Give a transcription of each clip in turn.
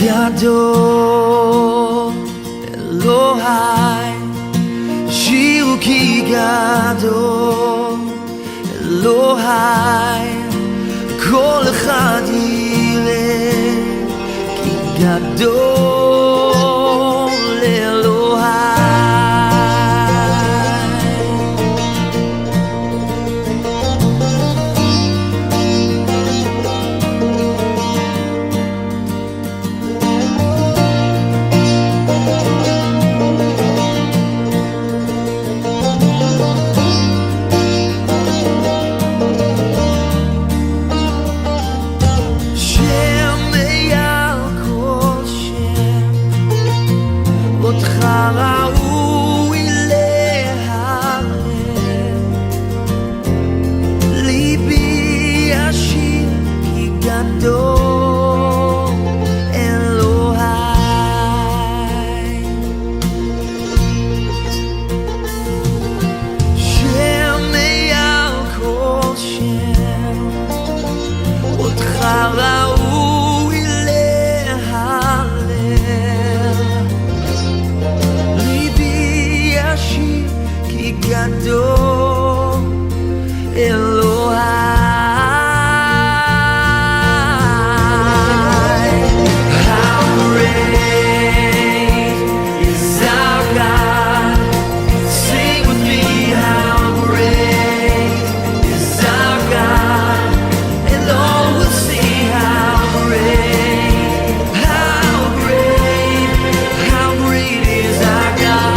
גדול אלוהי, שירו כי גדול אלוהי, כל אחד יראה כי גדול אלוהי. ראוי להלל, ליבי ישיר כי גדול אלוהי. שם מעל כל שם, אותך ראוי להלל, כי גדול אלוהי. How great is our God? Sing with me, how great is our God, and all will see how great, how great, how great is our God.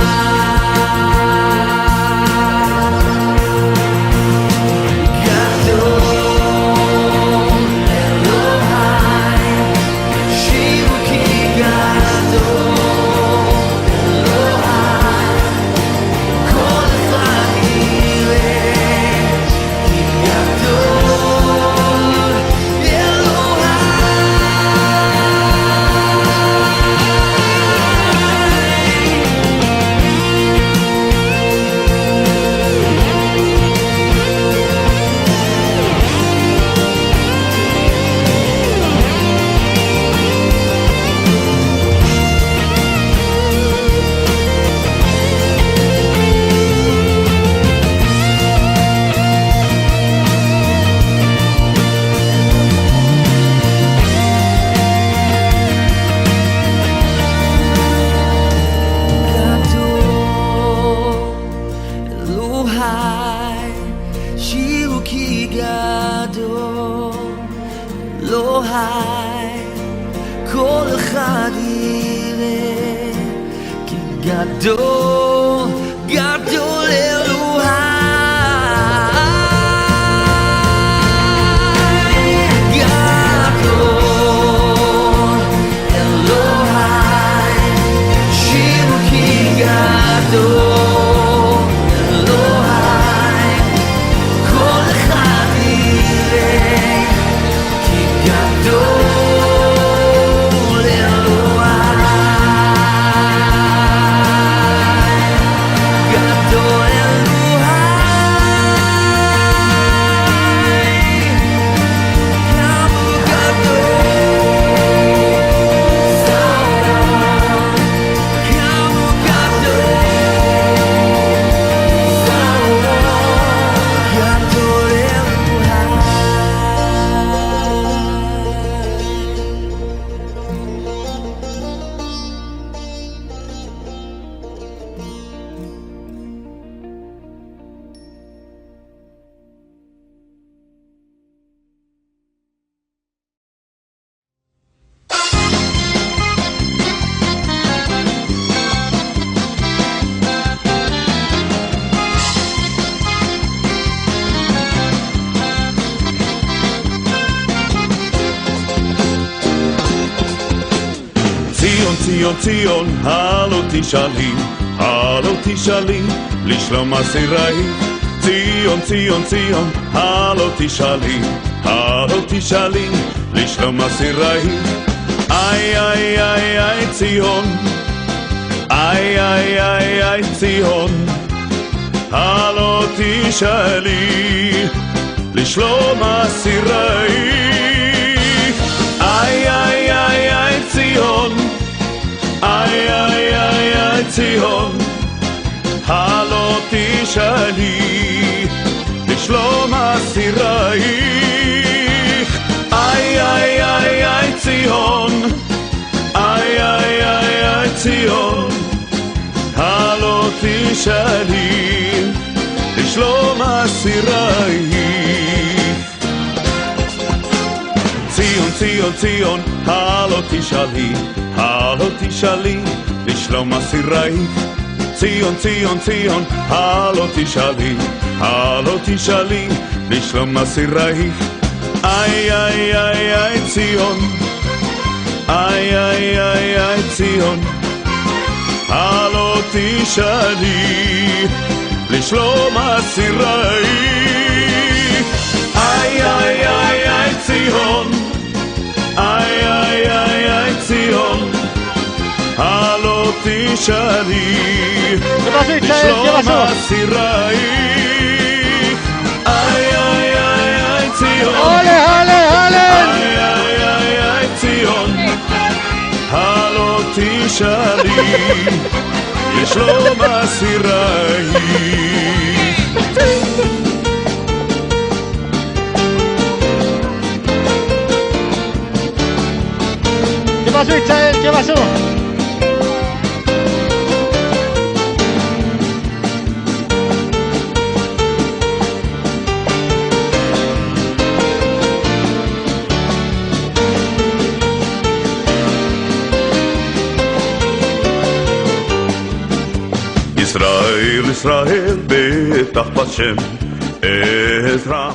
שירו כי גדול אלוהי, כל אחד יראה כי גדול גדול אלוהי. גדול אלוהי, שירו כי גדול ציון ציון, הלו תשאלי, לשלום אסירי. ציון ציון ציון, הלו תשאלי, לשלום אסירי. איי איי איי איי ציון, איי איי איי איי ציון, הלו תשאלי, לשלום אסירי. איי איי איי איי ציון, תשאלי לשלום אסירייך. איי איי איי איי ציון, איי איי איי איי ציון, הלא תשאלי לשלום אסירייך. ציון ציון ציון, הלא תשאלי, הלא תשאלי לשלום אסירייך. ציון ציון ציון, הלא תשאלי, הלא תשאלי לשלום אסירייך. איי איי איי איי ציון, איי איי איי איי ציון, הלא תשאלי לשלום אסירייך. איי איי איי איי ציון, איי איי איי איי ציון, הלא תשאלי לשלום אסירייך. איי איי איי איי ציון, איי איי איי איי ציון, הלא תשאלי לשלום אסירייך. ¿Qué pasó, Itzael? ¿Qué pasó? ישראל, ישראל, בטח בשם עזרא.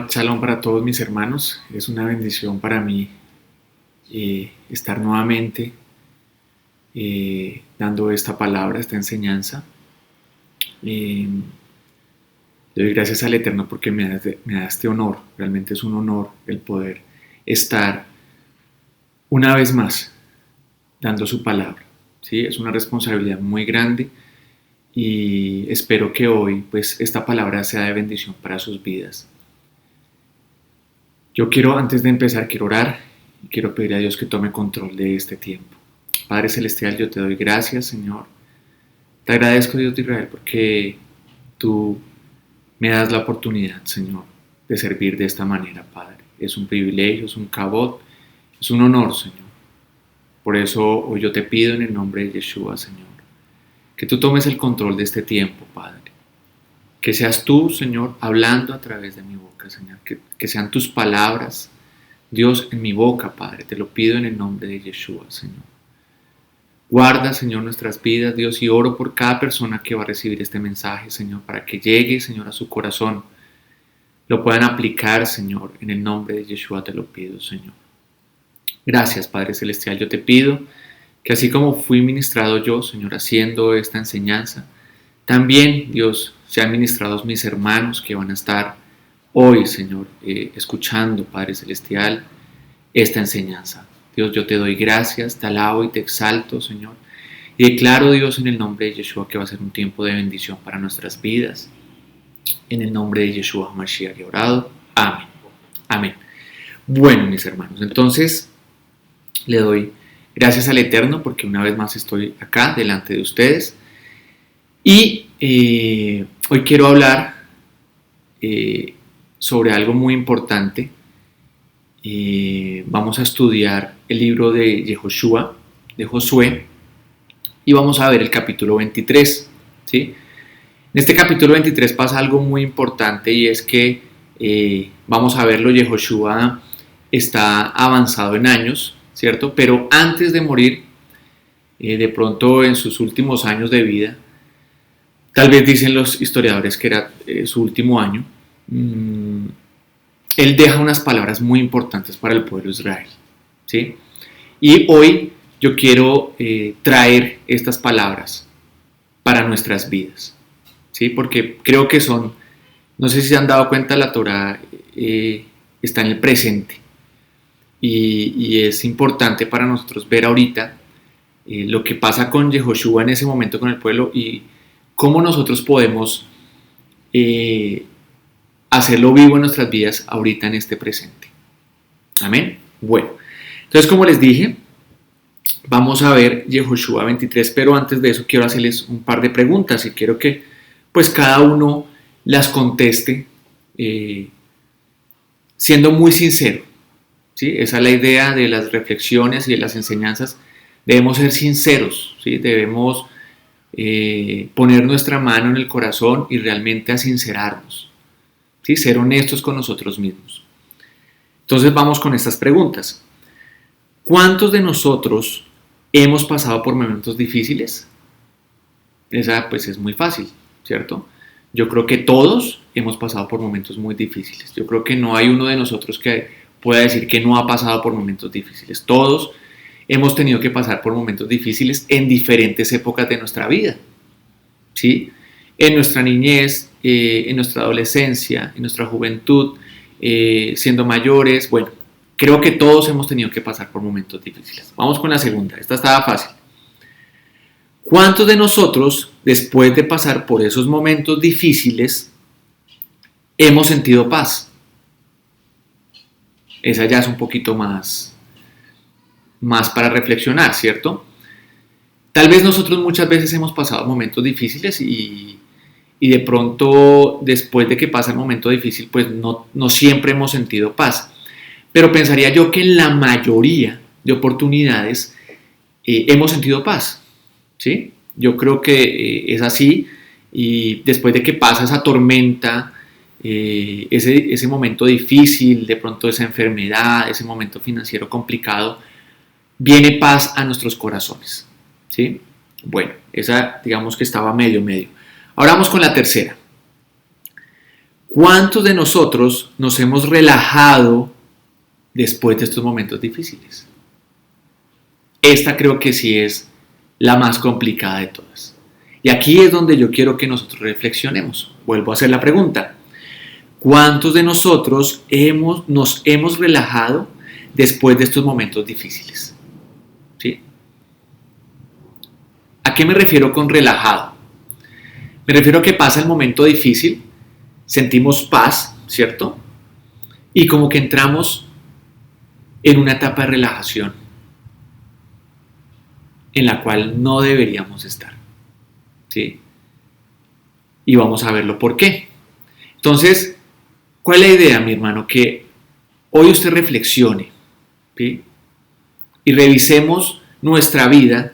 Shalom para todos mis hermanos. Es una bendición para mí estar nuevamente dando esta palabra, esta enseñanza. Le doy gracias al Eterno porque me da este honor. Realmente es un honor el poder estar una vez más dando su palabra. ¿Sí? Es una responsabilidad muy grande y espero que hoy pues, esta palabra sea de bendición para sus vidas. Yo quiero, antes de empezar, quiero orar y quiero pedir a Dios que tome control de este tiempo. Padre Celestial, yo te doy gracias, Señor. Te agradezco, Dios de Israel, porque tú me das la oportunidad, Señor, de servir de esta manera, Padre. Es un privilegio, es un cabot, es un honor, Señor. Por eso hoy yo te pido en el nombre de Yeshua, Señor, que tú tomes el control de este tiempo, Padre. Que seas tú, Señor, hablando a través de mi boca, Señor. Que sean tus palabras, Dios, en mi boca, Padre. Te lo pido en el nombre de Yeshua, Señor. Guarda, Señor, nuestras vidas, Dios, y oro por cada persona que va a recibir este mensaje, Señor, para que llegue, Señor, a su corazón. Lo puedan aplicar, Señor, en el nombre de Yeshua te lo pido, Señor. Gracias, Padre Celestial. Yo te pido que así como fui ministrado yo, Señor, haciendo esta enseñanza, también, Dios, sean ministrados mis hermanos que van a estar hoy, Señor, escuchando, Padre Celestial, esta enseñanza. Dios, yo te doy gracias, te alabo y te exalto, Señor. Y declaro, Dios, en el nombre de Yeshua que va a ser un tiempo de bendición para nuestras vidas. En el nombre de Yeshua Mashiach he orado. Amén. Amén. Bueno, mis hermanos, entonces le doy gracias al Eterno porque una vez más estoy acá delante de ustedes. Y hoy quiero hablar sobre algo muy importante. Vamos a estudiar el libro de Yehoshua, de Josué, y vamos a ver el capítulo 23. ¿Sí? En este capítulo 23 pasa algo muy importante y es que, vamos a verlo, Yehoshua está avanzado en años, ¿cierto? Pero antes de morir, de pronto en sus últimos años de vida, tal vez dicen los historiadores que era su último año, él deja unas palabras muy importantes para el pueblo de Israel, ¿sí? Y hoy yo quiero traer estas palabras para nuestras vidas, ¿sí? Porque creo que son, no sé si se han dado cuenta, la Torá está en el presente y es importante para nosotros ver ahorita lo que pasa con Yehoshua en ese momento con el pueblo y cómo nosotros podemos hacerlo vivo en nuestras vidas ahorita en este presente. Amén. Bueno, entonces como les dije, vamos a ver Yehoshua 23, pero antes de eso quiero hacerles un par de preguntas y quiero que pues cada uno las conteste siendo muy sincero, ¿sí? Esa es la idea de las reflexiones y de las enseñanzas. Debemos ser sinceros, ¿sí? Debemos poner nuestra mano en el corazón y realmente a sincerarnos, ¿sí? Ser honestos con nosotros mismos. Entonces vamos con estas preguntas. ¿Cuántos de nosotros hemos pasado por momentos difíciles? Esa pues es muy fácil, ¿cierto? Yo creo que todos hemos pasado por momentos muy difíciles. Yo creo que no hay uno de nosotros que pueda decir que no ha pasado por momentos difíciles. Todos hemos tenido que pasar por momentos difíciles en diferentes épocas de nuestra vida, ¿sí? En nuestra niñez, en nuestra adolescencia, en nuestra juventud, siendo mayores. Bueno, creo que todos hemos tenido que pasar por momentos difíciles. Vamos con la segunda. Esta estaba fácil. ¿Cuántos de nosotros, después de pasar por esos momentos difíciles, hemos sentido paz? Esa ya es un poquito más para reflexionar, ¿cierto? Tal vez nosotros muchas veces hemos pasado momentos difíciles y de pronto después de que pasa el momento difícil, pues no siempre hemos sentido paz. Pero pensaría yo que en la mayoría de oportunidades hemos sentido paz, ¿sí? Yo creo que es así y después de que pasa esa tormenta, ese momento difícil, de pronto esa enfermedad, ese momento financiero complicado, viene paz a nuestros corazones, ¿sí? Bueno, esa digamos que estaba medio. Ahora vamos con la tercera. ¿Cuántos de nosotros nos hemos relajado después de estos momentos difíciles? Esta creo que sí es la más complicada de todas. Y aquí es donde yo quiero que nosotros reflexionemos. Vuelvo a hacer la pregunta. ¿Cuántos de nosotros nos hemos relajado después de estos momentos difíciles? ¿Sí? ¿A qué me refiero con relajado? Me refiero a que pasa el momento difícil, sentimos paz, ¿cierto? Y como que entramos en una etapa de relajación en la cual no deberíamos estar, ¿sí? Y vamos a verlo por qué. Entonces, ¿cuál es la idea, mi hermano? Que hoy usted reflexione, ¿sí? Y revisemos nuestra vida,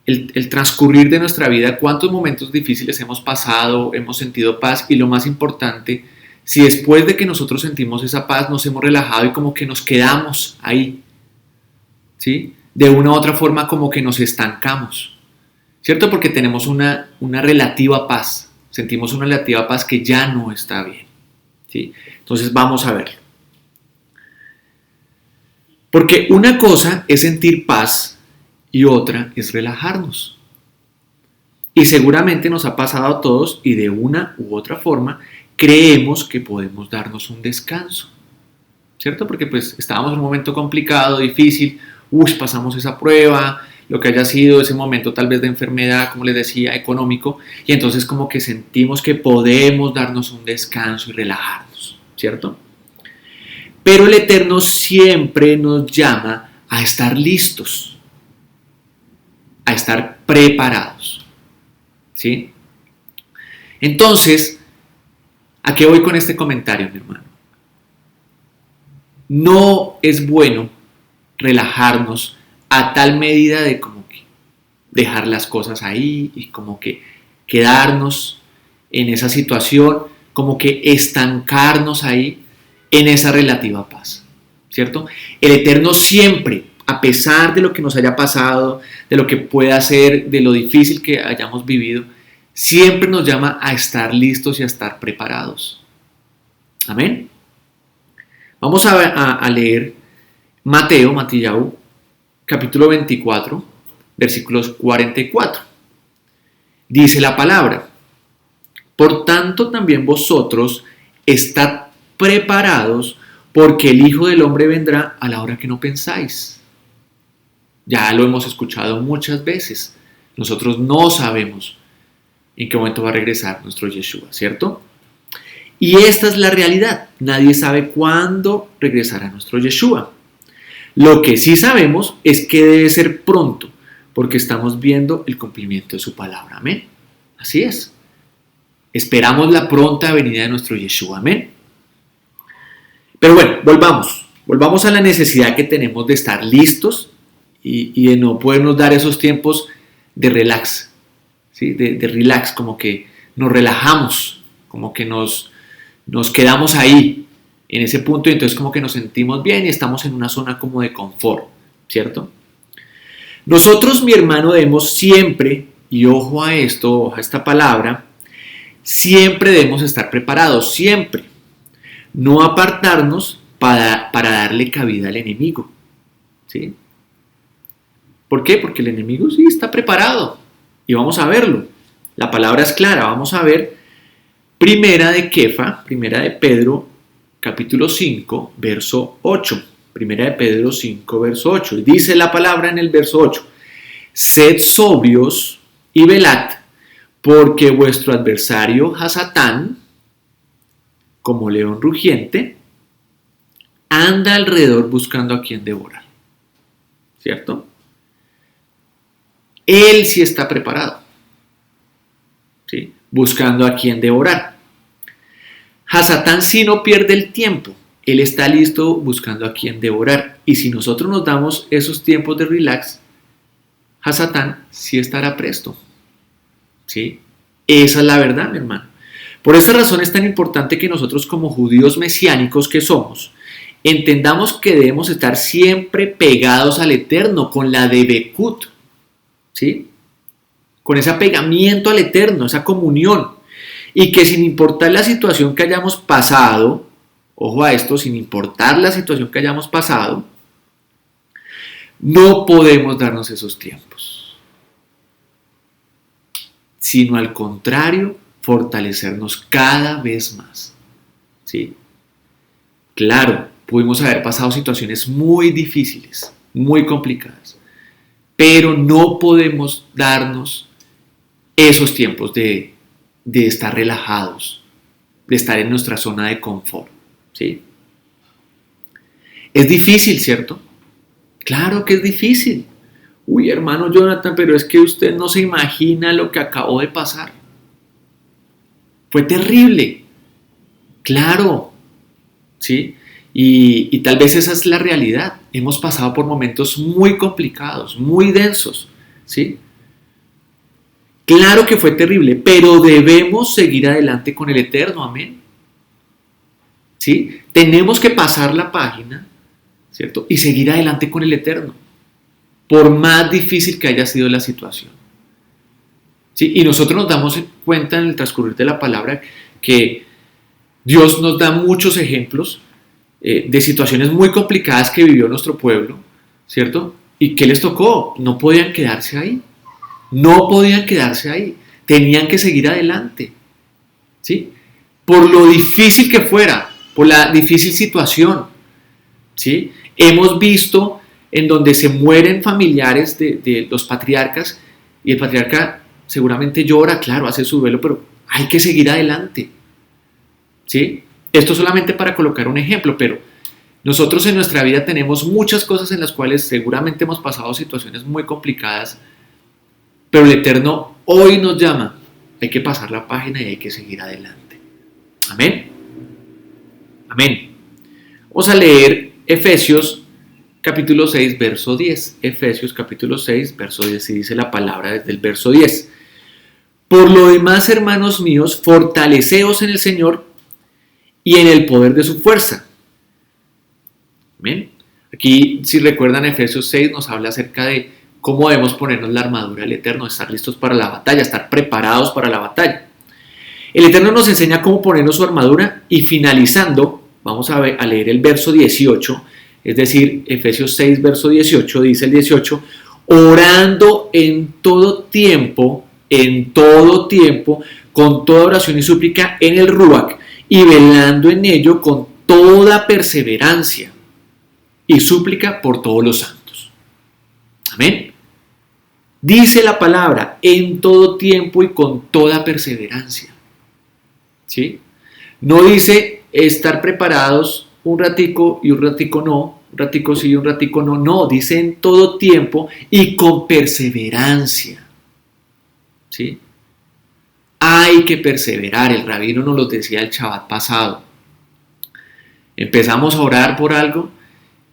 el transcurrir de nuestra vida, cuántos momentos difíciles hemos pasado, hemos sentido paz y lo más importante, si después de que nosotros sentimos esa paz nos hemos relajado y como que nos quedamos ahí, ¿sí? De una u otra forma como que nos estancamos, ¿cierto? Porque tenemos una relativa paz, sentimos una relativa paz que ya no está bien, ¿sí? Entonces vamos a verlo. Porque una cosa es sentir paz y otra es relajarnos. Y seguramente nos ha pasado a todos y de una u otra forma creemos que podemos darnos un descanso, ¿cierto? Porque pues estábamos en un momento complicado, difícil, pasamos esa prueba, lo que haya sido ese momento tal vez de enfermedad, como les decía, económico, y entonces como que sentimos que podemos darnos un descanso y relajarnos, ¿cierto? Pero el Eterno siempre nos llama a estar listos, a estar preparados, ¿sí? Entonces, ¿a qué voy con este comentario, mi hermano? No es bueno relajarnos a tal medida de como que dejar las cosas ahí y como que quedarnos en esa situación, como que estancarnos ahí en esa relativa paz, ¿cierto? El Eterno siempre, a pesar de lo que nos haya pasado, de lo que pueda ser, de lo difícil que hayamos vivido, siempre nos llama a estar listos y a estar preparados. Amén. Vamos a leer Mateo, capítulo 24, versículos 44. Dice la palabra: por tanto también vosotros estad preparados, porque el Hijo del Hombre vendrá a la hora que no pensáis. Ya lo hemos escuchado muchas veces. Nosotros no sabemos en qué momento va a regresar nuestro Yeshua, ¿cierto? Y esta es la realidad. Nadie sabe cuándo regresará nuestro Yeshua. Lo que sí sabemos es que debe ser pronto, porque estamos viendo el cumplimiento de su palabra. Amén. Así es. Esperamos la pronta venida de nuestro Yeshua. Amén. Pero bueno, volvamos a la necesidad que tenemos de estar listos y de no podernos dar esos tiempos de relax, ¿sí? De relax, como que nos relajamos, como que nos quedamos ahí, en ese punto, y entonces como que nos sentimos bien y estamos en una zona como de confort, ¿cierto? Nosotros, mi hermano, debemos siempre, y ojo a esto, ojo a esta palabra, siempre debemos estar preparados, siempre. No apartarnos para darle cabida al enemigo, ¿sí? ¿Por qué? Porque el enemigo sí está preparado y vamos a verlo. La palabra es clara, vamos a ver primera de Pedro, capítulo 5, verso 8. Primera de Pedro 5, verso 8. Y dice la palabra en el verso 8: sed sobrios y velad, porque vuestro adversario Satán, como león rugiente, anda alrededor buscando a quien devorar. ¿Cierto? Él sí está preparado, ¿sí? Buscando a quien devorar. Satán sí no pierde el tiempo. Él está listo buscando a quien devorar. Y si nosotros nos damos esos tiempos de relax, Satán sí estará presto, ¿sí? Esa es la verdad, mi hermano. Por esa razón es tan importante que nosotros, como judíos mesiánicos que somos, entendamos que debemos estar siempre pegados al Eterno, con la debekut, ¿sí? Con ese apegamiento al Eterno, esa comunión. Y que sin importar la situación que hayamos pasado, ojo a esto, sin importar la situación que hayamos pasado, no podemos darnos esos tiempos, sino al contrario, fortalecernos cada vez más, ¿sí? Claro, pudimos haber pasado situaciones muy difíciles, muy complicadas, pero no podemos darnos esos tiempos de estar relajados, de estar en nuestra zona de confort, ¿sí? Es difícil, ¿cierto? Claro que es difícil. Uy, hermano Jonathan, pero es que usted no se imagina lo que acabó de pasar. Fue terrible. Claro, ¿sí? Y tal vez esa es la realidad. Hemos pasado por momentos muy complicados, muy densos, ¿sí? Claro que fue terrible, pero debemos seguir adelante con el Eterno, amén. ¿Sí? Tenemos que pasar la página, ¿cierto? Y seguir adelante con el Eterno, por más difícil que haya sido la situación. ¿Sí? Y nosotros nos damos cuenta en el transcurrir de la palabra que Dios nos da muchos ejemplos de situaciones muy complicadas que vivió nuestro pueblo, ¿cierto? ¿Y qué les tocó? No podían quedarse ahí. No podían quedarse ahí. Tenían que seguir adelante, ¿sí? Por lo difícil que fuera, por la difícil situación, ¿sí? Hemos visto en donde se mueren familiares de los patriarcas y el patriarca seguramente llora, claro, hace su duelo, pero hay que seguir adelante, ¿sí? Esto solamente para colocar un ejemplo, pero nosotros en nuestra vida tenemos muchas cosas en las cuales seguramente hemos pasado situaciones muy complicadas, pero el Eterno hoy nos llama. Hay que pasar la página y hay que seguir adelante. Amén. Amén. Vamos a leer Efesios capítulo 6, verso 10. Efesios capítulo 6, verso 10. Y dice la palabra desde el verso 10. Por lo demás, hermanos míos, fortaleceos en el Señor y en el poder de su fuerza. Amén. Aquí, si recuerdan, Efesios 6 nos habla acerca de cómo debemos ponernos la armadura del Eterno, estar listos para la batalla, estar preparados para la batalla. El Eterno nos enseña cómo ponernos su armadura y finalizando, vamos a leer el verso 18, es decir, Efesios 6, verso 18, dice el 18, orando en todo tiempo, con toda oración y súplica en el Ruach, y velando en ello con toda perseverancia y súplica por todos los santos. Amén. Dice la palabra, en todo tiempo y con toda perseverancia. ¿Sí? No dice estar preparados un ratico y un ratico no, un ratico sí y un ratico no. No, dice en todo tiempo y con perseverancia. ¿Sí? Hay que perseverar, el rabino nos lo decía el Shabbat pasado. Empezamos a orar por algo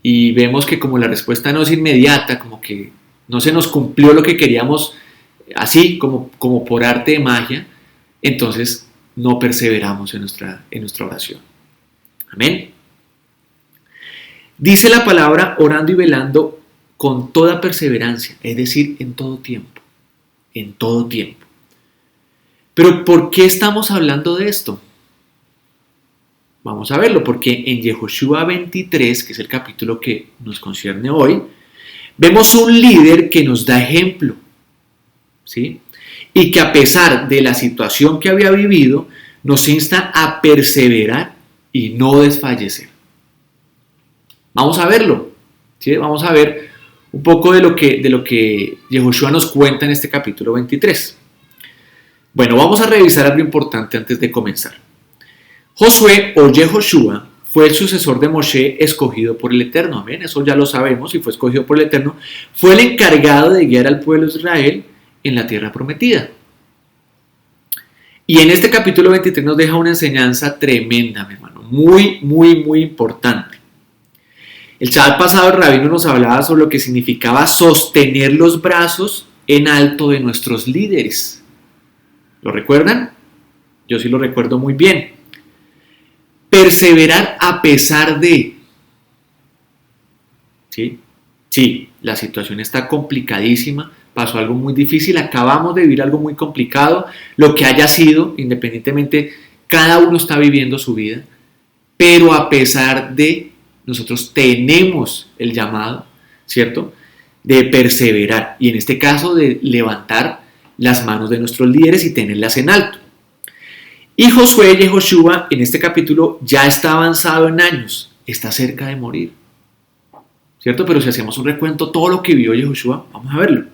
y vemos que como la respuesta no es inmediata, como que no se nos cumplió lo que queríamos así, como por arte de magia, entonces no perseveramos en nuestra oración. Amén. Dice la palabra orando y velando con toda perseverancia, es decir, en todo tiempo, en todo tiempo. Pero ¿por qué estamos hablando de esto? Vamos a verlo, porque en Yehoshua 23, que es el capítulo que nos concierne hoy, vemos un líder que nos da ejemplo, ¿sí? Y que a pesar de la situación que había vivido, nos insta a perseverar y no desfallecer. Vamos a verlo, ¿sí? Vamos a ver un poco de lo que Yehoshua nos cuenta en este capítulo 23. Bueno, vamos a revisar algo importante antes de comenzar. Josué o Yehoshua fue el sucesor de Moshe escogido por el Eterno. ¿Ven? Eso ya lo sabemos y fue escogido por el Eterno. Fue el encargado de guiar al pueblo de Israel en la tierra prometida. Y en este capítulo 23 nos deja una enseñanza tremenda, mi hermano. Muy, muy, muy importante. El Shabbat pasado el rabino nos hablaba sobre lo que significaba sostener los brazos en alto de nuestros líderes. ¿Lo recuerdan? Yo sí lo recuerdo muy bien. Perseverar a pesar de. ¿Sí? Sí, la situación está complicadísima, pasó algo muy difícil, acabamos de vivir algo muy complicado, lo que haya sido, independientemente, cada uno está viviendo su vida, pero a pesar de, nosotros tenemos el llamado, ¿cierto?, de perseverar, y en este caso de levantar las manos de nuestros líderes y tenerlas en alto. Y Josué y Yehoshua en este capítulo ya está avanzado en años, está cerca de morir, ¿cierto? Pero si hacemos un recuento, todo lo que vio Yehoshua, vamos a verlo.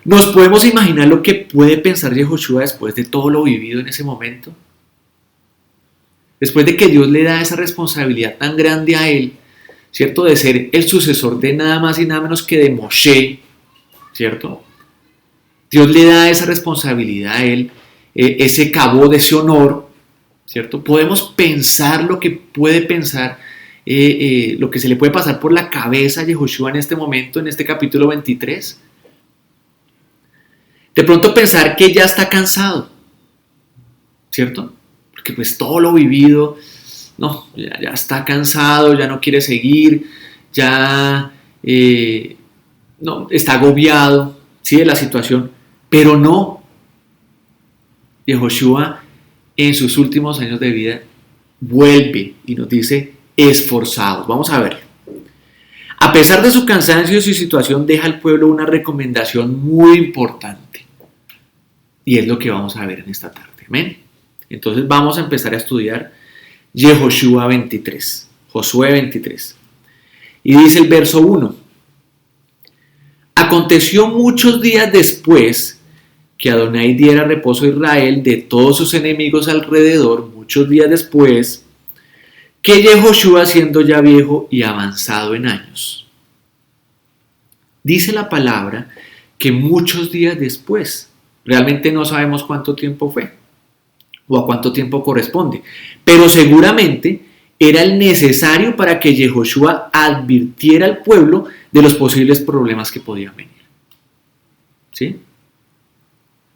¿Nos podemos imaginar lo que puede pensar Yehoshua después de todo lo vivido en ese momento? Después de que Dios le da esa responsabilidad tan grande a él, ¿cierto? De ser el sucesor de nada más y nada menos que de Moshe, ¿cierto? Dios le da esa responsabilidad a él, ese cabot, ese honor, ¿cierto? Podemos pensar lo que puede pensar, lo que se le puede pasar por la cabeza a Yehoshua en este momento, en este capítulo 23. De pronto pensar que ya está cansado, ¿cierto? Porque pues todo lo vivido, no, ya está cansado, ya no quiere seguir, ya no, está agobiado, ¿sí?, de la situación, pero no. Yehoshua en sus últimos años de vida vuelve y nos dice esforzados. Vamos a verlo. A pesar de su cansancio y su situación, deja al pueblo una recomendación muy importante. Y es lo que vamos a ver en esta tarde. Amén. Entonces vamos a empezar a estudiar Yehoshua 23. Josué 23. Y dice el verso 1. Aconteció muchos días después que Adonai diera reposo a Israel de todos sus enemigos alrededor, muchos días después, que Yehoshua, siendo ya viejo y avanzado en años. Dice la palabra que muchos días después, realmente no sabemos cuánto tiempo fue o a cuánto tiempo corresponde, pero seguramente era el necesario para que Yehoshua advirtiera al pueblo de los posibles problemas que podían venir. ¿Sí?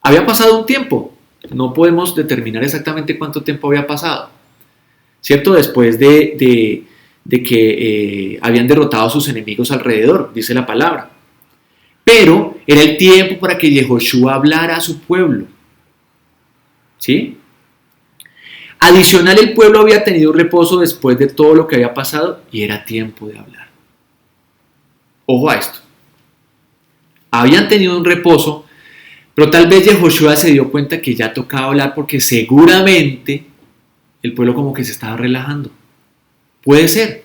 Había pasado un tiempo, no podemos determinar exactamente cuánto tiempo había pasado, ¿cierto? Después de de que habían derrotado a sus enemigos alrededor, dice la palabra. Pero era el tiempo para que Yehoshua hablara a su pueblo. ¿Sí? Adicional, el pueblo había tenido un reposo después de todo lo que había pasado y era tiempo de hablar. Ojo a esto. Habían tenido un reposo, pero tal vez Yehoshua se dio cuenta que ya tocaba hablar porque seguramente el pueblo como que se estaba relajando. Puede ser,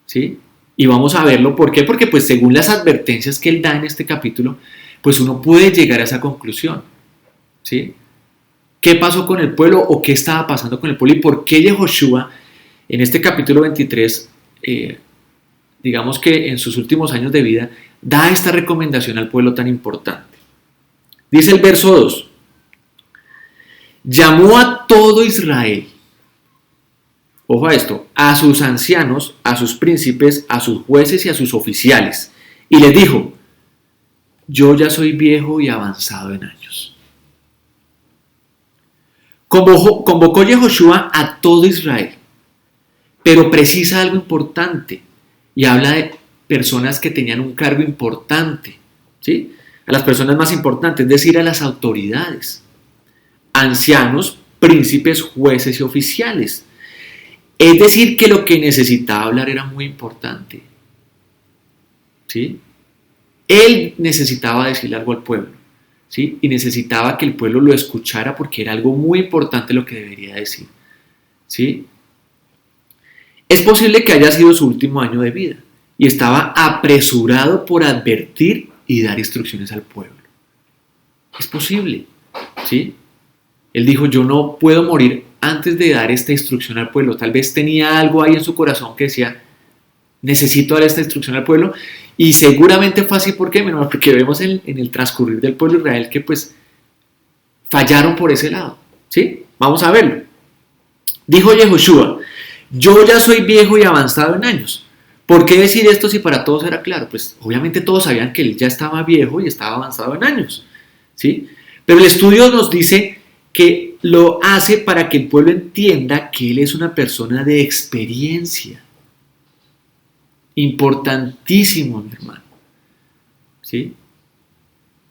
¿sí? Y vamos a verlo. ¿Por qué? Porque pues según las advertencias que él da en este capítulo, pues uno puede llegar a esa conclusión, ¿sí? ¿Qué pasó con el pueblo o qué estaba pasando con el pueblo? ¿Y por qué Yehoshua en este capítulo 23, digamos que en sus últimos años de vida, da esta recomendación al pueblo tan importante? Dice el verso 2, llamó a todo Israel. Ojo a esto, a sus ancianos, a sus príncipes, a sus jueces y a sus oficiales. Y les dijo, yo ya soy viejo y avanzado en años. Convocó Yehoshua a todo Israel, pero precisa algo importante y habla de personas que tenían un cargo importante, ¿sí? A las personas más importantes, es decir, a las autoridades, ancianos, príncipes, jueces y oficiales. Es decir, que lo que necesitaba hablar era muy importante. ¿Sí? Él necesitaba decirle algo al pueblo. ¿Sí? Y necesitaba que el pueblo lo escuchara porque era algo muy importante lo que debería decir. ¿Sí? Es posible que haya sido su último año de vida y estaba apresurado por advertir y dar instrucciones al pueblo. Es posible. ¿Sí? Él dijo, yo no puedo morir antes de dar esta instrucción al pueblo. Tal vez tenía algo ahí en su corazón que decía, necesito dar esta instrucción al pueblo, y seguramente fue así. ¿Por qué? Porque vemos en el transcurrir del pueblo de Israel que pues fallaron por ese lado. ¿Sí? Vamos a verlo. Dijo Yehoshua, yo ya soy viejo y avanzado en años. ¿Por qué decir esto si para todos era claro? Pues obviamente todos sabían que él ya estaba viejo y estaba avanzado en años. ¿Sí? Pero el estudio nos dice que lo hace para que el pueblo entienda que él es una persona de experiencia. Importantísimo, mi hermano. ¿Sí?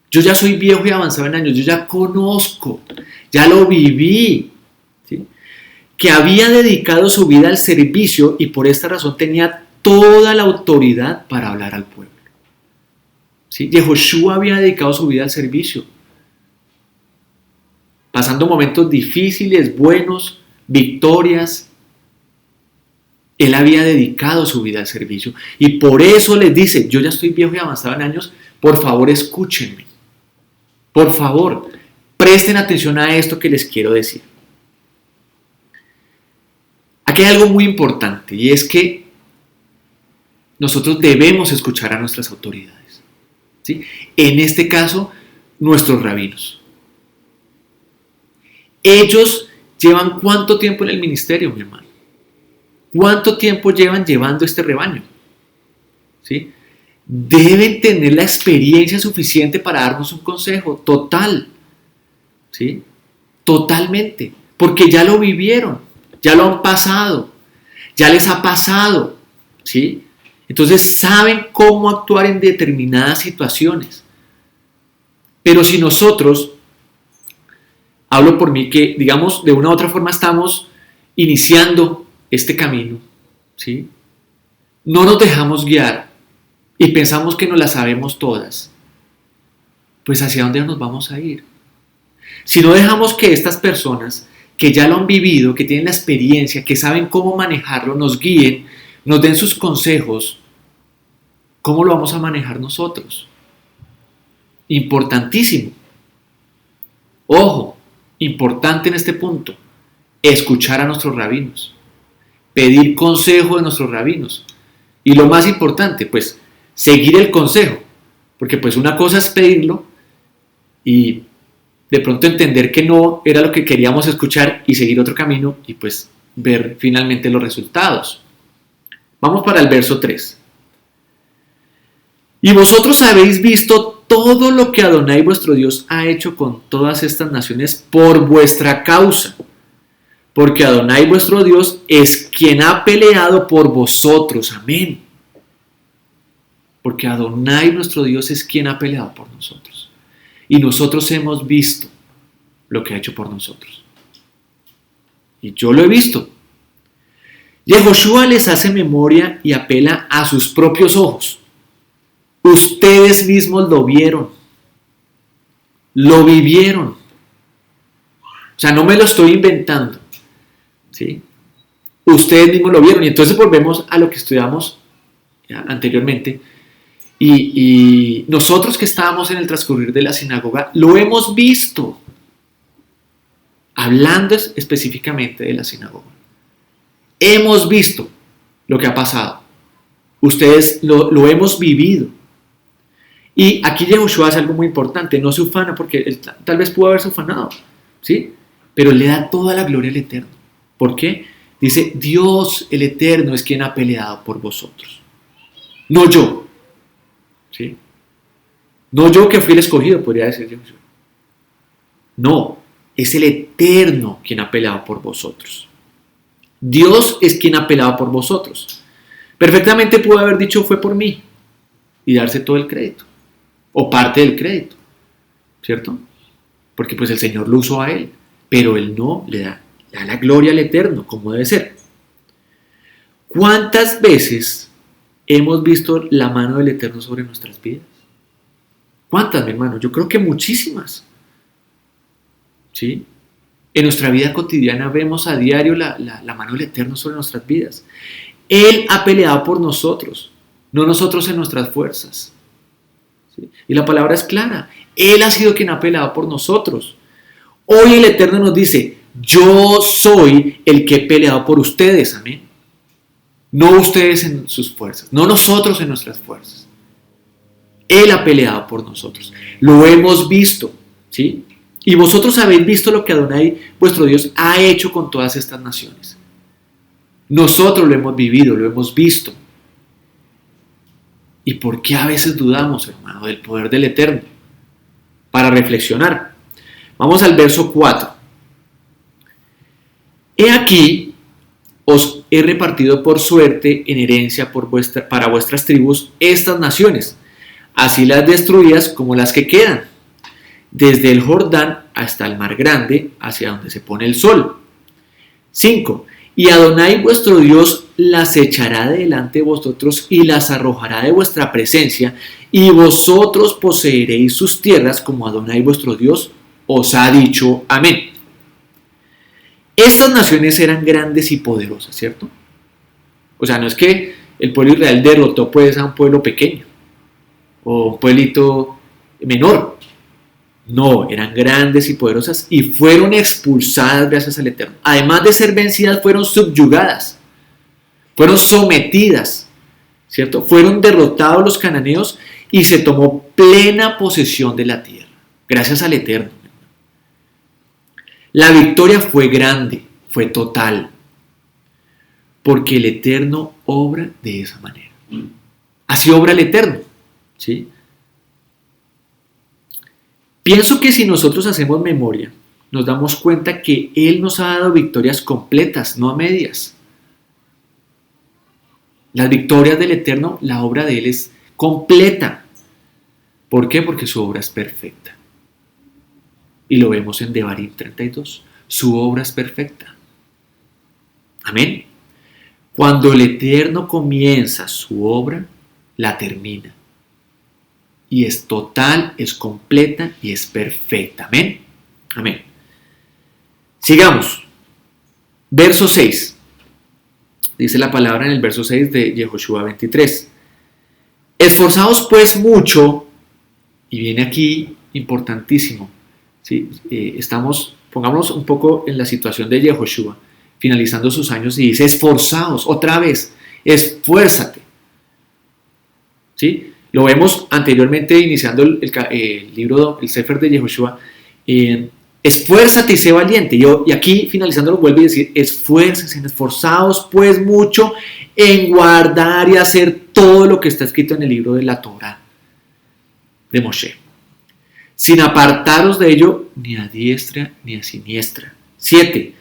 Yo ya soy viejo y avanzado en años, yo ya conozco, ya lo viví. ¿Sí? Que había dedicado su vida al servicio y por esta razón tenía toda la autoridad para hablar al pueblo. ¿Sí? Yehoshua había dedicado su vida al servicio, pasando momentos difíciles, buenos, victorias. Él había dedicado su vida al servicio y por eso les dice, yo ya estoy viejo y avanzado en años, por favor escúchenme. Por favor, presten atención a esto que les quiero decir. Aquí hay algo muy importante y es que nosotros debemos escuchar a nuestras autoridades. ¿Sí? En este caso, nuestros rabinos. Ellos llevan ¿cuánto tiempo en el ministerio, mi hermano? ¿Cuánto tiempo llevan llevando este rebaño? ¿Sí? Deben tener la experiencia suficiente para darnos un consejo total. ¿Sí? Totalmente. Porque ya lo vivieron, ya lo han pasado, ya les ha pasado. ¿Sí? Entonces saben cómo actuar en determinadas situaciones. Pero si nosotros, hablo por mí que, digamos, de una u otra forma estamos iniciando este camino, ¿sí? No nos dejamos guiar y pensamos que nos las sabemos todas, pues ¿hacia dónde nos vamos a ir? Si no dejamos que estas personas que ya lo han vivido, que tienen la experiencia, que saben cómo manejarlo, nos guíen, nos den sus consejos, ¿cómo lo vamos a manejar nosotros? Importantísimo. Ojo, importante en este punto, escuchar a nuestros rabinos, pedir consejo de nuestros rabinos. Y lo más importante, pues, seguir el consejo. Porque pues una cosa es pedirlo y de pronto entender que no era lo que queríamos escuchar y seguir otro camino y pues ver finalmente los resultados. Vamos para el verso 3. Y vosotros habéis visto todo lo que Adonai vuestro Dios ha hecho con todas estas naciones por vuestra causa. porque Adonai vuestro Dios es quien ha peleado por vosotros. Amén. Porque Adonai nuestro Dios es quien ha peleado por nosotros. Y nosotros hemos visto lo que ha hecho por nosotros. Y yo lo he visto. Yehoshua les hace memoria y apela a sus propios ojos. Ustedes mismos lo vieron. Lo vivieron. O sea, no me lo estoy inventando. ¿Sí? Ustedes mismos lo vieron. Y entonces volvemos a lo que estudiamos anteriormente. Y nosotros que estábamos en el transcurrir de la sinagoga, lo hemos visto. Hablando específicamente de la sinagoga. Hemos visto lo que ha pasado. Ustedes lo hemos vivido. Y aquí Yehoshua hace algo muy importante. No se ufana porque él tal vez pudo haberse ufanado. ¿Sí? Pero le da toda la gloria al Eterno. ¿Por qué? Dice, Dios el Eterno es quien ha peleado por vosotros. No yo. ¿Sí? No yo que fui el escogido, podría decir Yehoshua. No, es el Eterno quien ha peleado por vosotros. Dios es quien ha peleado por vosotros. Perfectamente pudo haber dicho fue por mí y darse todo el crédito o parte del crédito, ¿cierto? Porque pues el Señor lo usó a él, pero él no le da la gloria al Eterno como debe ser. ¿Cuántas veces hemos visto la mano del Eterno sobre nuestras vidas? ¿Cuántas, mi hermano? Yo creo que muchísimas. ¿Sí? En nuestra vida cotidiana vemos a diario la mano del Eterno sobre nuestras vidas. Él ha peleado por nosotros, no nosotros en nuestras fuerzas. ¿Sí? Y la palabra es clara. Él ha sido quien ha peleado por nosotros. Hoy el Eterno nos dice, yo soy el que he peleado por ustedes. Amén. No ustedes en sus fuerzas, no nosotros en nuestras fuerzas. Él ha peleado por nosotros. Lo hemos visto. ¿Sí? Y vosotros habéis visto lo que Adonai, vuestro Dios, ha hecho con todas estas naciones. Nosotros lo hemos vivido, lo hemos visto. ¿Y por qué a veces dudamos, hermano, del poder del Eterno? Para reflexionar. Vamos al verso 4. He aquí, os he repartido por suerte en herencia para vuestras tribus estas naciones, así las destruidas como las que quedan, desde el Jordán hasta el mar grande, hacia donde se pone el sol. 5. Y Adonai vuestro Dios las echará de delante de vosotros y las arrojará de vuestra presencia, y vosotros poseeréis sus tierras como Adonai vuestro Dios os ha dicho. Amén. Estas naciones eran grandes y poderosas, ¿cierto? O sea, no es que el pueblo de Israel derrotó pues a un pueblo pequeño o un pueblito menor. No, eran grandes y poderosas y fueron expulsadas gracias al Eterno. Además de ser vencidas, fueron subyugadas, fueron sometidas, ¿cierto? Fueron derrotados los cananeos y se tomó plena posesión de la tierra, gracias al Eterno. La victoria fue grande, fue total, porque el Eterno obra de esa manera. Así obra el Eterno, ¿sí? Pienso que si nosotros hacemos memoria, nos damos cuenta que Él nos ha dado victorias completas, no a medias. Las victorias del Eterno, la obra de Él es completa. ¿Por qué? Porque su obra es perfecta. Y lo vemos en Devarim 32. Su obra es perfecta. Amén. Cuando el Eterno comienza su obra, la termina. Y es total, es completa y es perfecta. Amén. Amén. Sigamos. Verso 6. Dice la palabra en el verso 6 de Yehoshua 23. Esforzaos pues mucho, y viene aquí importantísimo. ¿Sí? Pongámonos un poco en la situación de Yehoshua, finalizando sus años, y dice esforzaos, otra vez, esfuérzate. ¿Sí? Lo vemos anteriormente iniciando el libro, el Sefer de Yehoshua. Esfuérzate y sé valiente. Y aquí finalizando lo vuelve a decir, esfuércense, esforzaos pues mucho en guardar y hacer todo lo que está escrito en el libro de la Torá de Moshe, sin apartaros de ello ni a diestra ni a siniestra. 7.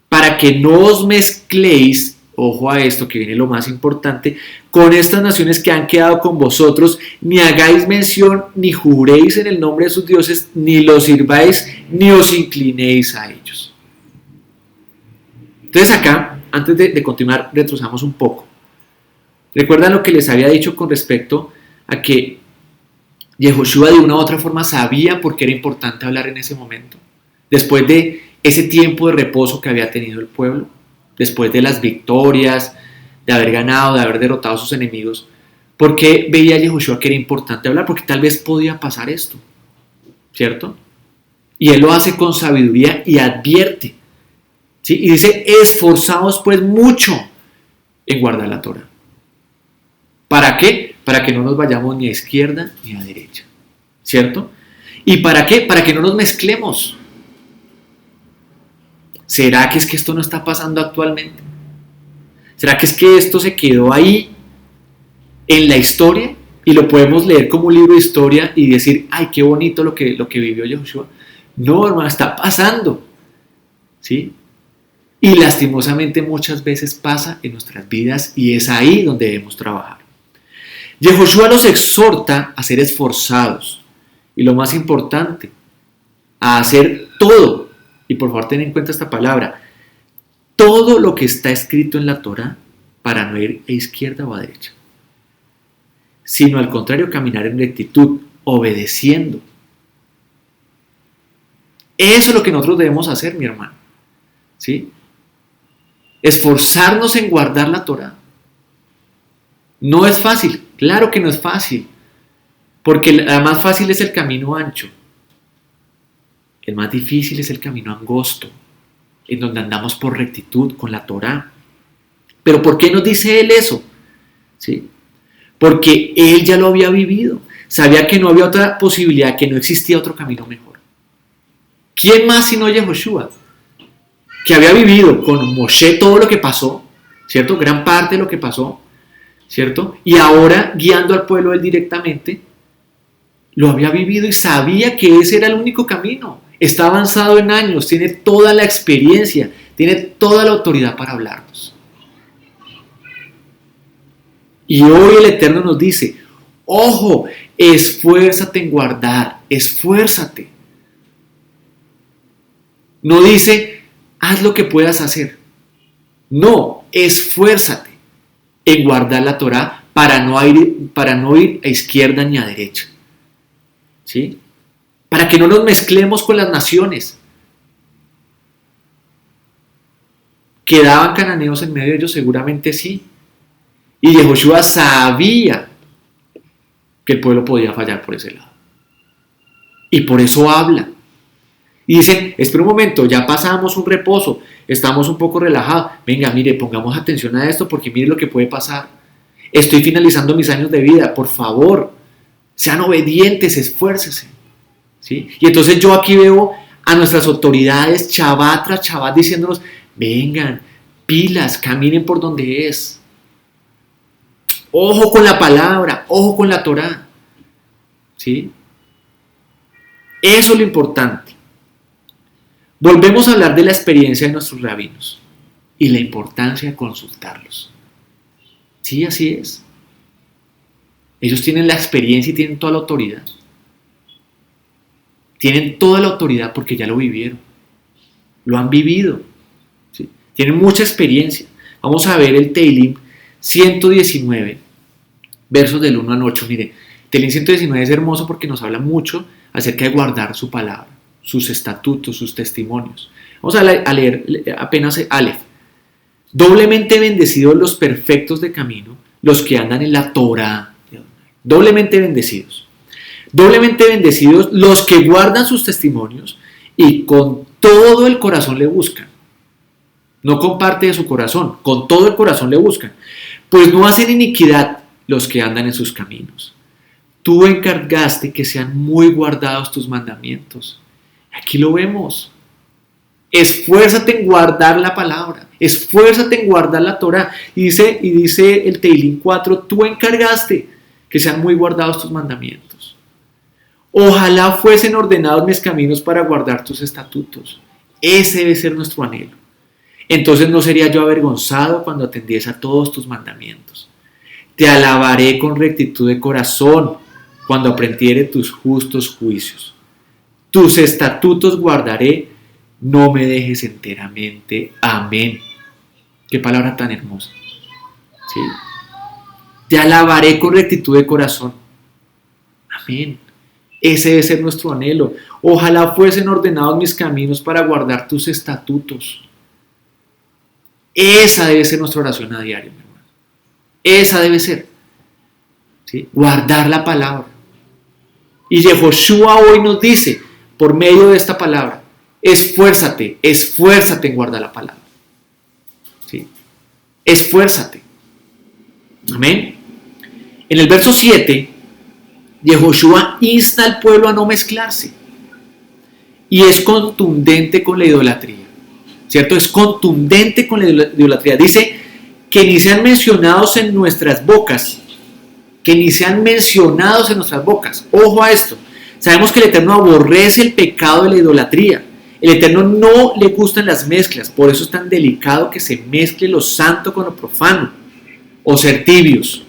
Para para que no os mezcléis, ojo a esto que viene lo más importante, con estas naciones que han quedado con vosotros, ni hagáis mención, ni juréis en el nombre de sus dioses, ni los sirváis, ni os inclinéis a ellos. Entonces acá, antes de continuar, retrocedamos un poco. ¿Recuerdan lo que les había dicho con respecto a que Yehoshua de una u otra forma sabía por qué era importante hablar en ese momento? Después de ese tiempo de reposo que había tenido el pueblo, después de las victorias, de haber ganado, de haber derrotado a sus enemigos, ¿por qué veía Yehoshua que era importante hablar? Porque tal vez podía pasar esto, ¿cierto? Y él lo hace con sabiduría y advierte, ¿sí? Y dice, esforzaos pues mucho en guardar la Torá. ¿Para qué? Para que no nos vayamos ni a izquierda ni a derecha, ¿cierto? ¿Y para qué? Para que no nos mezclemos. ¿Será que es que esto no está pasando actualmente? ¿Será que es que esto se quedó ahí en la historia y lo podemos leer como un libro de historia y decir, ay, qué bonito lo que vivió Yehoshua? No, hermano, está pasando, ¿sí? Y lastimosamente muchas veces pasa en nuestras vidas y es ahí donde debemos trabajar. Yehoshua los exhorta a ser esforzados y lo más importante, a hacer todo, y por favor ten en cuenta esta palabra, todo lo que está escrito en la Torá para no ir a izquierda o a derecha, sino al contrario caminar en rectitud, obedeciendo. Eso es lo que nosotros debemos hacer, mi hermano, ¿sí? Esforzarnos en guardar la Torá. No es fácil, claro que no es fácil, porque la más fácil es el camino ancho, el más difícil es el camino angosto, en donde andamos por rectitud con la Torá. ¿Pero por qué nos dice él eso? ¿Sí? Porque él ya lo había vivido, sabía que no había otra posibilidad, que no existía otro camino mejor. ¿Quién más sino Yehoshua? Que había vivido con Moshe todo lo que pasó, ¿cierto? Gran parte de lo que pasó, ¿cierto? Y ahora guiando al pueblo él directamente, lo había vivido y sabía que ese era el único camino. Está avanzado en años, tiene toda la experiencia, tiene toda la autoridad para hablarnos. Y hoy el Eterno nos dice, ojo, esfuérzate en guardar, esfuérzate. No dice, haz lo que puedas hacer. No, esfuérzate en guardar la Torá para no ir a izquierda ni a derecha. ¿Sí? Para que no nos mezclemos con las naciones. ¿Quedaban cananeos en medio de ellos? Seguramente sí. Y Yehoshua sabía que el pueblo podía fallar por ese lado. Y por eso habla. Y dicen, espera un momento, ya pasamos un reposo, estamos un poco relajados. Venga, mire, pongamos atención a esto porque mire lo que puede pasar. Estoy finalizando mis años de vida, por favor, sean obedientes, esfuércense. ¿Sí? Y entonces yo aquí veo a nuestras autoridades, Shabbat tras Shabbat, diciéndonos, vengan, pilas, caminen por donde es. Ojo con la palabra, ojo con la Torá. ¿Sí? Eso es lo importante. Volvemos a hablar de la experiencia de nuestros rabinos y la importancia de consultarlos. Sí, así es. Ellos tienen la experiencia y tienen toda la autoridad. Tienen toda la autoridad porque ya lo vivieron. Lo han vivido. ¿Sí? Tienen mucha experiencia. Vamos a ver el Teilim 119, versos del 1 al 8. Mire, Teilim 119 es hermoso porque nos habla mucho acerca de guardar su palabra, sus estatutos, sus testimonios. Vamos a leer apenas Aleph. Doblemente bendecidos los perfectos de camino, los que andan en la Torá. Doblemente bendecidos. Doblemente bendecidos los que guardan sus testimonios y con todo el corazón le buscan. No con parte de su corazón, con todo el corazón le buscan. Pues no hacen iniquidad los que andan en sus caminos. Tú encargaste que sean muy guardados tus mandamientos. Aquí lo vemos. Esfuérzate en guardar la palabra. Esfuérzate en guardar la Torá. Y dice el Teilim 4, tú encargaste que sean muy guardados tus mandamientos. Ojalá fuesen ordenados mis caminos para guardar tus estatutos. Ese debe ser nuestro anhelo. Entonces no sería yo avergonzado cuando atendiese a todos tus mandamientos. Te alabaré con rectitud de corazón cuando aprendiere tus justos juicios. Tus estatutos guardaré, no me dejes enteramente. Amén. Qué palabra tan hermosa. ¿Sí? Te alabaré con rectitud de corazón. Amén. Ese debe ser nuestro anhelo. Ojalá fuesen ordenados mis caminos para guardar tus estatutos. Esa debe ser nuestra oración a diario, mi hermano. Esa debe ser. ¿Sí? Guardar la palabra. Y Yehoshua hoy nos dice, por medio de esta palabra, esfuérzate en guardar la palabra. ¿Sí? Esfuérzate. Amén. En el verso 7, Yehoshua insta al pueblo a no mezclarse. Y es contundente con la idolatría. ¿Cierto? Es contundente con la idolatría. Dice que ni sean mencionados en nuestras bocas. Que ni sean mencionados en nuestras bocas. Ojo a esto. Sabemos que el Eterno aborrece el pecado de la idolatría. El Eterno no le gustan las mezclas. Por eso es tan delicado que se mezcle lo santo con lo profano. O ser tibios.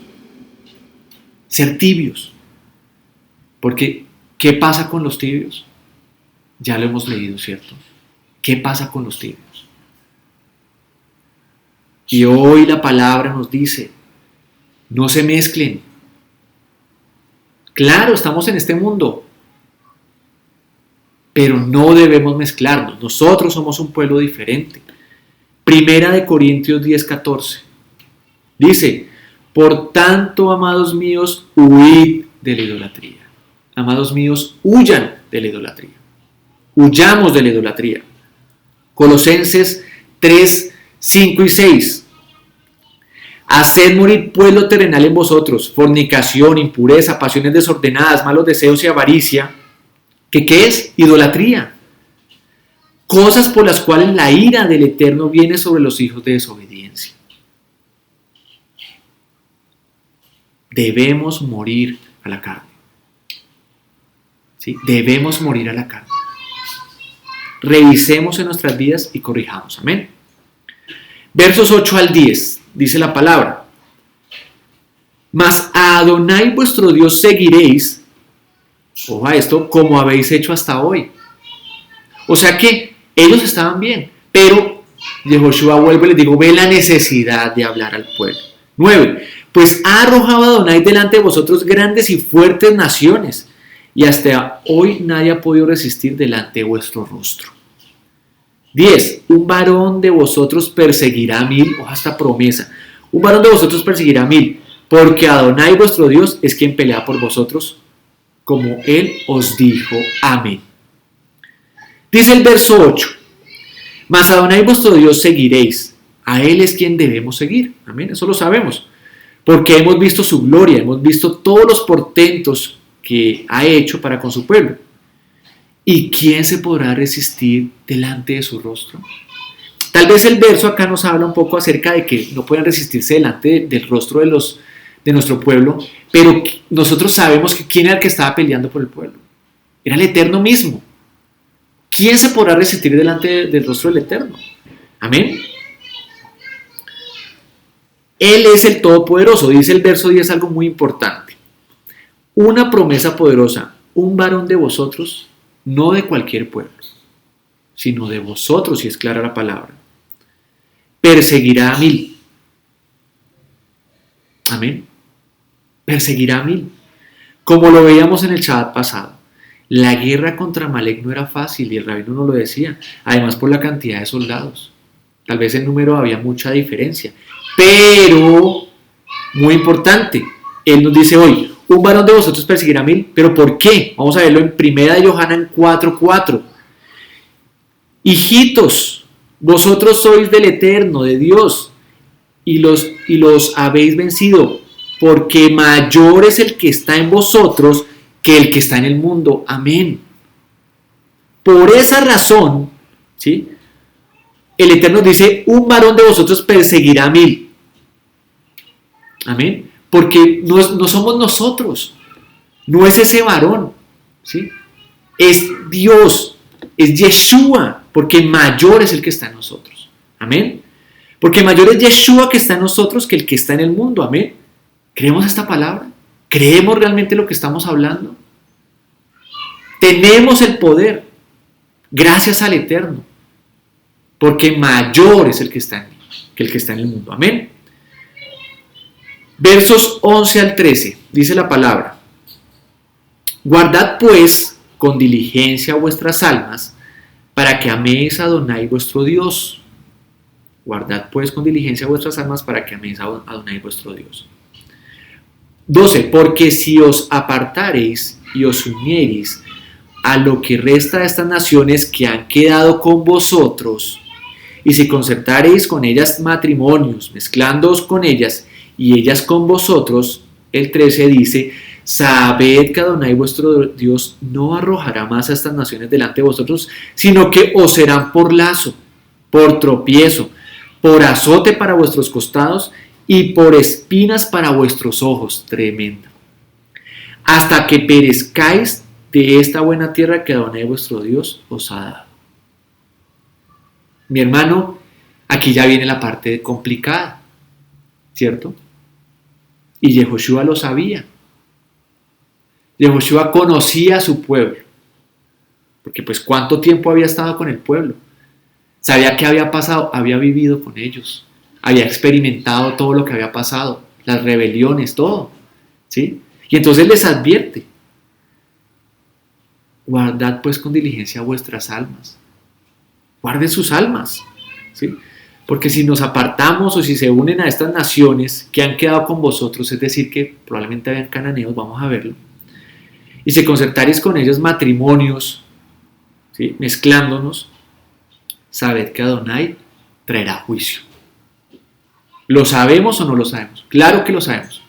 Ser tibios. Porque, ¿qué pasa con los tibios? Ya lo hemos leído, ¿cierto? ¿Qué pasa con los tibios? Y hoy la palabra nos dice, no se mezclen. Claro, estamos en este mundo, pero no debemos mezclarnos. Nosotros somos un pueblo diferente. Primera de Corintios 10:14. Dice, por tanto, amados míos, huid de la idolatría. Amados míos, huyan de la idolatría. Huyamos de la idolatría. Colosenses 3, 5 y 6. Haced morir pueblo terrenal en vosotros, fornicación, impureza, pasiones desordenadas, malos deseos y avaricia. ¿Qué es? Idolatría. Cosas por las cuales la ira del Eterno viene sobre los hijos de desobediencia. Debemos morir a la carne. ¿Sí? Debemos morir a la carne. Revisemos en nuestras vidas y corrijamos. Amén. Versos 8 al 10. Dice la palabra. Mas a Adonai vuestro Dios seguiréis. Ojo a esto, como habéis hecho hasta hoy. O sea que ellos estaban bien. Pero Yehoshua vuelve y les digo, ve la necesidad de hablar al pueblo. 9. Pues ha arrojado a Adonai delante de vosotros grandes y fuertes naciones. Y hasta hoy nadie ha podido resistir delante de vuestro rostro. 10. Un varón de vosotros perseguirá a 1000. Ojo a esta promesa. Un varón de vosotros perseguirá a 1000. Porque Adonai vuestro Dios es quien pelea por vosotros, como Él os dijo. Amén. Dice el verso 8. Mas a Adonai vuestro Dios seguiréis. A Él es quien debemos seguir. Amén. Eso lo sabemos. Porque hemos visto su gloria. Hemos visto todos los portentos que ha hecho para con su pueblo. ¿Y quién se podrá resistir delante de su rostro? Tal vez el verso acá nos habla un poco acerca de que no pueden resistirse delante del rostro de nuestro pueblo, pero nosotros sabemos que quién era el que estaba peleando por el pueblo. Era el Eterno mismo. ¿Quién se podrá resistir delante del rostro del Eterno? Amén. Él es el Todopoderoso. Dice el verso 10 algo muy importante. Una promesa poderosa. Un varón de vosotros, no de cualquier pueblo, sino de vosotros, si es clara la palabra, perseguirá a 1000. Amén. Perseguirá a 1000. Como lo veíamos en el Shabbat pasado, la guerra contra Amalek no era fácil y el rabino nos lo decía, además por la cantidad de soldados. Tal vez en número había mucha diferencia, pero, muy importante, él nos dice hoy, un varón de vosotros perseguirá a 1000, pero ¿por qué? Vamos a verlo en 1 de Yohanan 4:4. Hijitos, vosotros sois del Eterno, de Dios, y los habéis vencido, porque mayor es el que está en vosotros que el que está en el mundo. Amén. Por esa razón, ¿sí? El Eterno dice, un varón de vosotros perseguirá a 1000. Amén. Porque no somos nosotros, no es ese varón, ¿sí? Es Dios, es Yeshua, porque mayor es el que está en nosotros. Amén. Porque mayor es Yeshua que está en nosotros que el que está en el mundo. Amén. ¿Creemos esta palabra? ¿Creemos realmente lo que estamos hablando? Tenemos el poder gracias al Eterno. Porque mayor es el que está en mí que el que está en el mundo. Amén. Versos 11 al 13. Dice la palabra. Guardad pues con diligencia vuestras almas para que améis a Adonai vuestro Dios. Guardad pues con diligencia vuestras almas para que améis a Adonai vuestro Dios. 12. Porque si os apartareis y os uniereis a lo que resta de estas naciones que han quedado con vosotros, y si concertareis con ellas matrimonios, mezclándoos con ellas y ellas con vosotros, el 13 dice, sabed que Adonai vuestro Dios no arrojará más a estas naciones delante de vosotros, sino que os serán por lazo, por tropiezo, por azote para vuestros costados y por espinas para vuestros ojos. Tremendo. Hasta que perezcáis de esta buena tierra que Adonai vuestro Dios os ha dado. Mi hermano, aquí ya viene la parte complicada, ¿cierto? Y Yehoshua lo sabía. Yehoshua conocía a su pueblo, porque pues cuánto tiempo había estado con el pueblo. Sabía qué había pasado, había vivido con ellos, había experimentado todo lo que había pasado, las rebeliones, todo, ¿sí? Y entonces les advierte, guardad pues con diligencia vuestras almas. Guarden sus almas, ¿sí? Porque si nos apartamos o si se unen a estas naciones que han quedado con vosotros, es decir, que probablemente habían cananeos, vamos a verlo, y si concertaréis con ellos matrimonios, ¿sí? Mezclándonos, sabed que Adonai traerá juicio. ¿Lo sabemos o no lo sabemos? Claro que lo sabemos.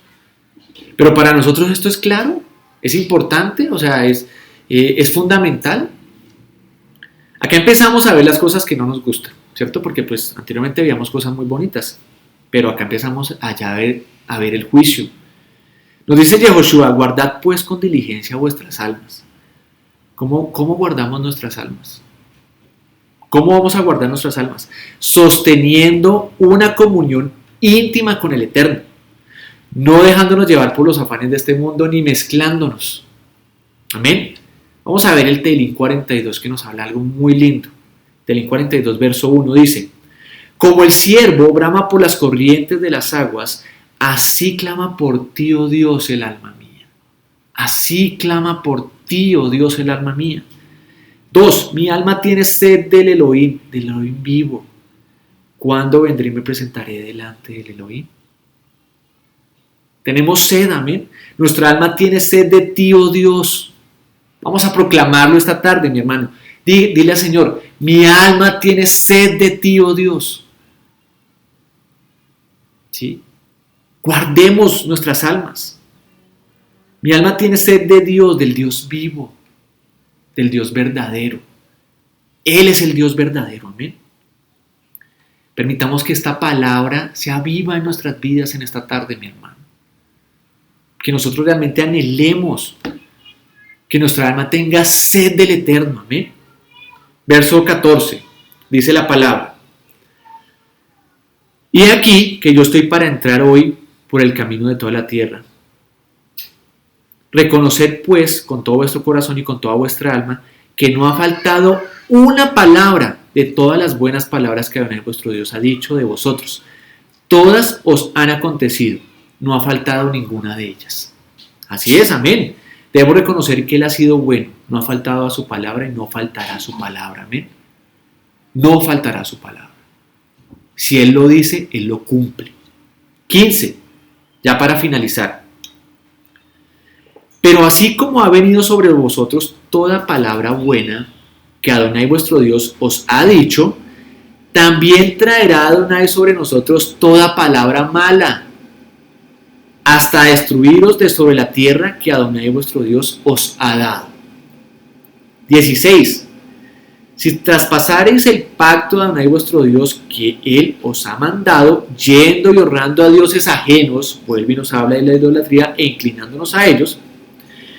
Pero para nosotros esto es claro, es importante, o sea, es fundamental. Acá empezamos a ver las cosas que no nos gustan, ¿cierto? Porque pues anteriormente veíamos cosas muy bonitas, pero acá empezamos a ver el juicio. Nos dice Yehoshua, guardad pues con diligencia vuestras almas. ¿Cómo guardamos nuestras almas? ¿Cómo vamos a guardar nuestras almas? Sosteniendo una comunión íntima con el Eterno, no dejándonos llevar por los afanes de este mundo ni mezclándonos. Amén. Vamos a ver el Teilín 42 que nos habla algo muy lindo. Teilín 42 verso 1 dice, como el ciervo brama por las corrientes de las aguas, así clama por ti, oh Dios, el alma mía. Así clama por ti, oh Dios, el alma mía. 2. Mi alma tiene sed del Elohim vivo. ¿Cuándo vendré y me presentaré delante del Elohim? Tenemos sed, amén. Nuestra alma tiene sed de ti, oh Dios. Vamos a proclamarlo esta tarde, mi hermano. Dile al Señor, mi alma tiene sed de ti, oh Dios. ¿Sí? Guardemos nuestras almas. Mi alma tiene sed de Dios, del Dios vivo, del Dios verdadero. Él es el Dios verdadero, amén. Permitamos que esta palabra sea viva en nuestras vidas en esta tarde, mi hermano. Que nosotros realmente anhelemos, que nuestra alma tenga sed del Eterno, amén. Verso 14, dice la palabra. Y aquí que yo estoy para entrar hoy por el camino de toda la tierra. Reconoced pues con todo vuestro corazón y con toda vuestra alma que no ha faltado una palabra de todas las buenas palabras que Adonai vuestro Dios ha dicho de vosotros. Todas os han acontecido, no ha faltado ninguna de ellas. Así es, amén. Debemos reconocer que Él ha sido bueno, no ha faltado a su palabra y no faltará a su palabra, amén. No faltará a su palabra. Si Él lo dice, Él lo cumple. 15, ya para finalizar. Pero así como ha venido sobre vosotros toda palabra buena que Adonai vuestro Dios os ha dicho, también traerá Adonai sobre nosotros toda palabra mala, hasta destruiros de sobre la tierra que Adonai vuestro Dios os ha dado. 16. Si traspasareis el pacto de Adonai vuestro Dios que Él os ha mandado, yendo y honrando a dioses ajenos, vuelve y nos habla de la idolatría e inclinándonos a ellos,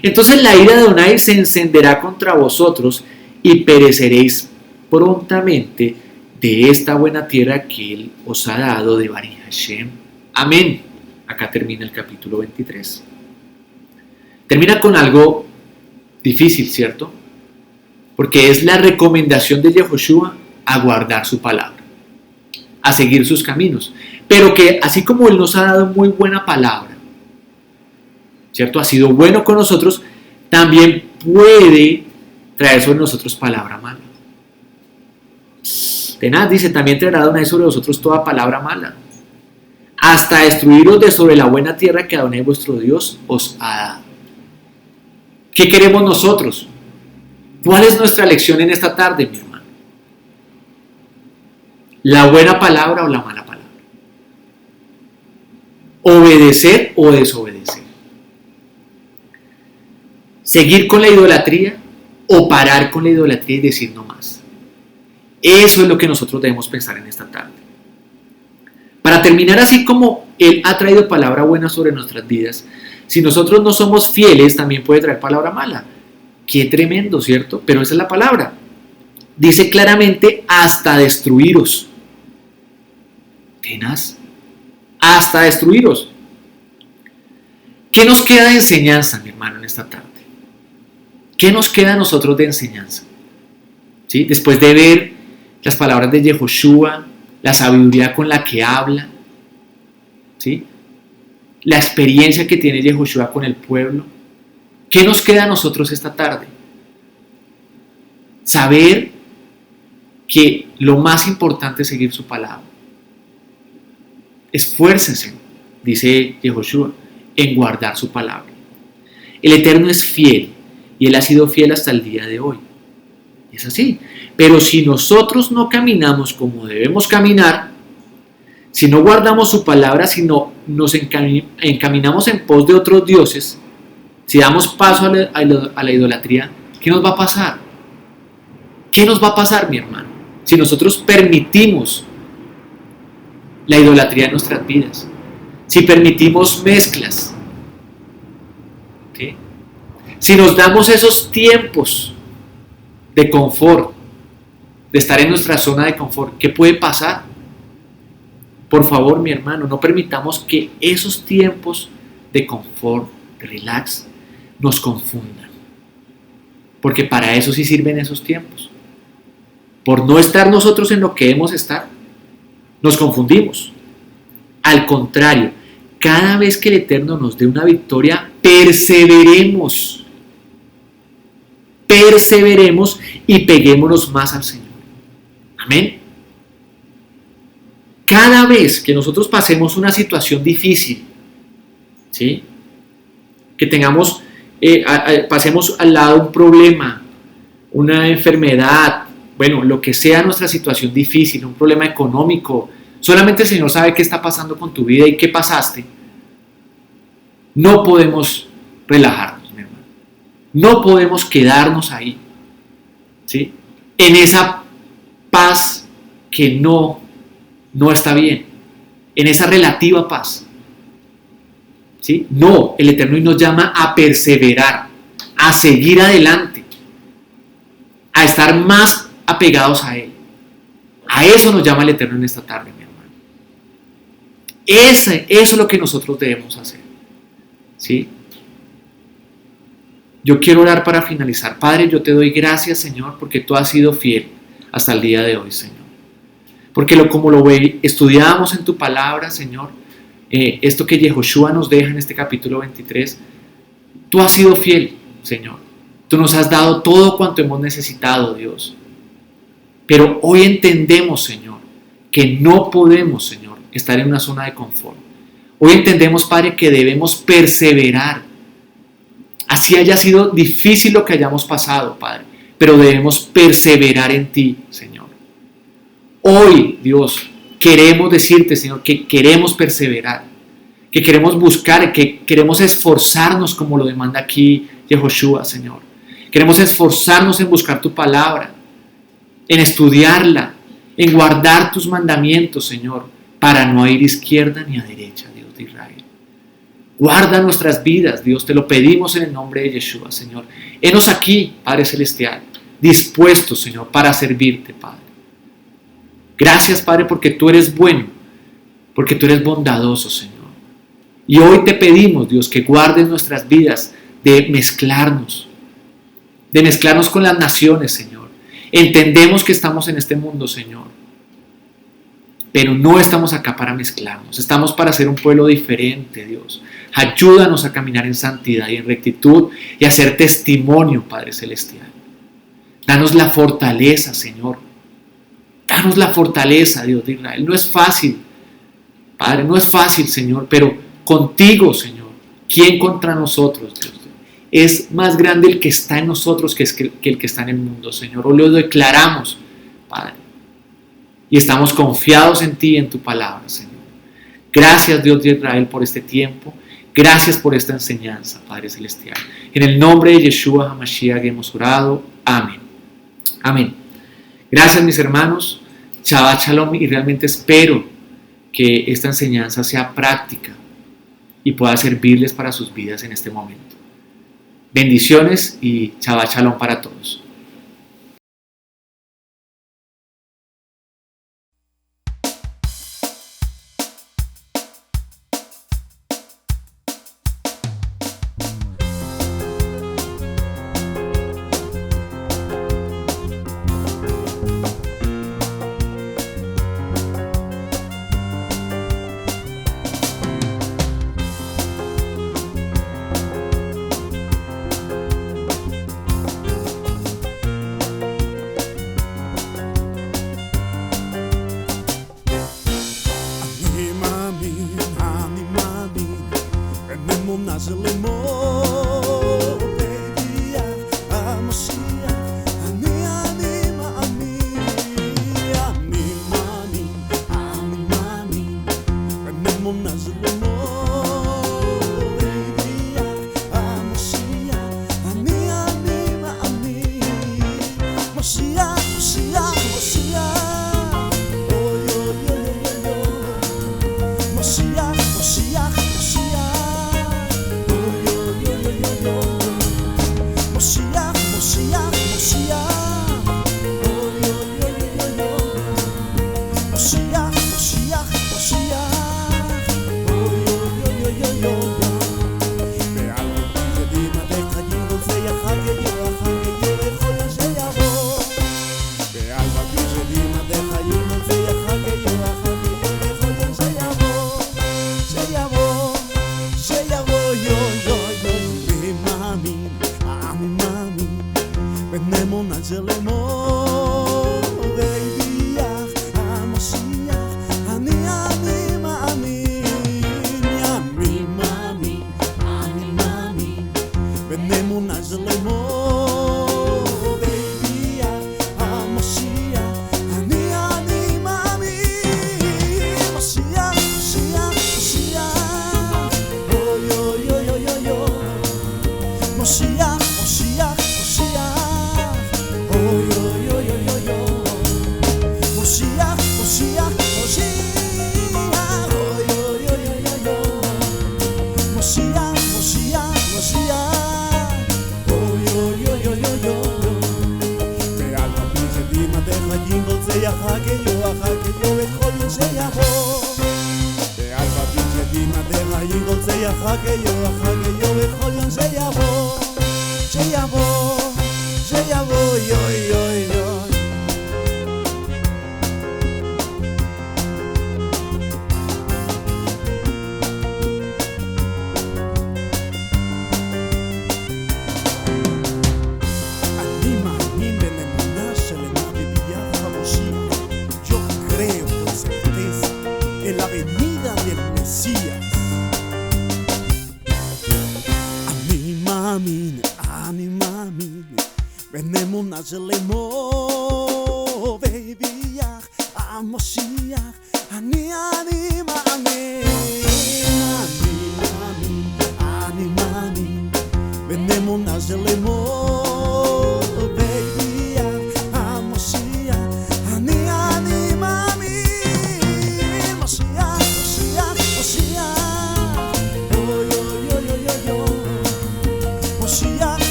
entonces la ira de Adonai se encenderá contra vosotros y pereceréis prontamente de esta buena tierra que Él os ha dado de Bari Hashem. Amén. Acá termina el capítulo 23. Termina con algo difícil, ¿cierto? Porque es la recomendación de Yehoshua a guardar su palabra, a seguir sus caminos. Pero que así como Él nos ha dado muy buena palabra, ¿cierto? Ha sido bueno con nosotros, también puede traer sobre nosotros palabra mala. Tenaz dice, también traerá Adonai sobre vosotros toda palabra mala, hasta destruiros de sobre la buena tierra que Adonai vuestro Dios os ha dado. ¿Qué queremos nosotros? ¿Cuál es nuestra lección en esta tarde, mi hermano? ¿La buena palabra o la mala palabra? ¿Obedecer o desobedecer? ¿Seguir con la idolatría o parar con la idolatría y decir no más? Eso es lo que nosotros debemos pensar en esta tarde. Para terminar, así como Él ha traído palabra buena sobre nuestras vidas, si nosotros no somos fieles, también puede traer palabra mala. Qué tremendo, ¿cierto? Pero esa es la palabra. Dice claramente, hasta destruiros. Tenaz. Hasta destruiros. ¿Qué nos queda de enseñanza, mi hermano, en esta tarde? ¿Qué nos queda a nosotros de enseñanza? ¿Sí? Después de ver las palabras de Yehoshua, la sabiduría con la que habla, ¿sí? La experiencia que tiene Yehoshua con el pueblo, ¿qué nos queda a nosotros esta tarde? Saber que lo más importante es seguir su palabra. Esfuércense, dice Yehoshua, en guardar su palabra. El Eterno es fiel y Él ha sido fiel hasta el día de hoy. Es así. Pero si nosotros no caminamos como debemos caminar, si no guardamos su palabra, si no nos encaminamos en pos de otros dioses, si damos paso a la idolatría, ¿qué nos va a pasar? ¿Qué nos va a pasar, mi hermano? Si nosotros permitimos la idolatría en nuestras vidas, si permitimos mezclas, ¿sí? Si nos damos esos tiempos de confort, de estar en nuestra zona de confort, ¿qué puede pasar? Por favor, mi hermano, no permitamos que esos tiempos de confort, de relax, nos confundan. Porque para eso sí sirven esos tiempos. Por no estar nosotros en lo que debemos estar, nos confundimos. Al contrario, cada vez que el Eterno nos dé una victoria, perseveremos. Perseveremos y peguémonos más al Señor. Amén. Cada vez que nosotros pasemos una situación difícil, ¿sí? Que tengamos, pasemos al lado un problema, una enfermedad, bueno, lo que sea nuestra situación difícil, un problema económico, solamente el Señor sabe qué está pasando con tu vida y qué pasaste. No podemos relajarnos, mi hermano. No podemos quedarnos ahí, ¿sí? En esa paz que no está bien, en esa relativa paz, ¿sí? No, el Eterno hoy nos llama a perseverar, a seguir adelante, a estar más apegados a Él. A eso nos llama el Eterno en esta tarde, mi hermano. Eso es lo que nosotros debemos hacer, ¿sí? Yo quiero orar para finalizar. Padre, yo te doy gracias, Señor, porque tú has sido fiel hasta el día de hoy, Señor. Porque como lo estudiábamos en tu palabra, Señor, esto que Yehoshua nos deja en este capítulo 23, tú has sido fiel, Señor. Tú nos has dado todo cuanto hemos necesitado, Dios. Pero hoy entendemos, Señor, que no podemos, Señor, estar en una zona de confort. Hoy entendemos, Padre, que debemos perseverar. Así haya sido difícil lo que hayamos pasado, Padre, pero debemos perseverar en ti, Señor. Hoy, Dios, queremos decirte, Señor, que queremos perseverar, que queremos buscar, que queremos esforzarnos como lo demanda aquí Yehoshua, Señor. Queremos esforzarnos en buscar tu palabra, en estudiarla, en guardar tus mandamientos, Señor, para no ir a izquierda ni a derecha, Dios de Israel. Guarda nuestras vidas, Dios, te lo pedimos en el nombre de Yeshua, Señor. Henos aquí, Padre Celestial, dispuestos, Señor, para servirte, Padre. Gracias, Padre, porque tú eres bueno, porque tú eres bondadoso, Señor. Y hoy te pedimos, Dios, que guardes nuestras vidas de mezclarnos con las naciones, Señor. Entendemos que estamos en este mundo, Señor, pero no estamos acá para mezclarnos, estamos para ser un pueblo diferente, Dios. Ayúdanos a caminar en santidad y en rectitud y a ser testimonio, Padre Celestial. Danos la fortaleza, Señor. Danos la fortaleza, Dios de Israel. No es fácil, Padre, no es fácil, Señor, pero contigo, Señor, ¿quién contra nosotros, Dios? Es más grande el que está en nosotros que el que está en el mundo, Señor. Hoy lo declaramos, Padre. Y estamos confiados en ti y en tu palabra, Señor. Gracias, Dios de Israel, por este tiempo. Gracias por esta enseñanza, Padre Celestial. En el nombre de Yeshua HaMashiach hemos orado. Amén. Amén. Gracias, mis hermanos. Shabbat Shalom. Y realmente espero que esta enseñanza sea práctica y pueda servirles para sus vidas en este momento. Bendiciones y Shabbat Shalom para todos.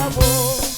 acabó.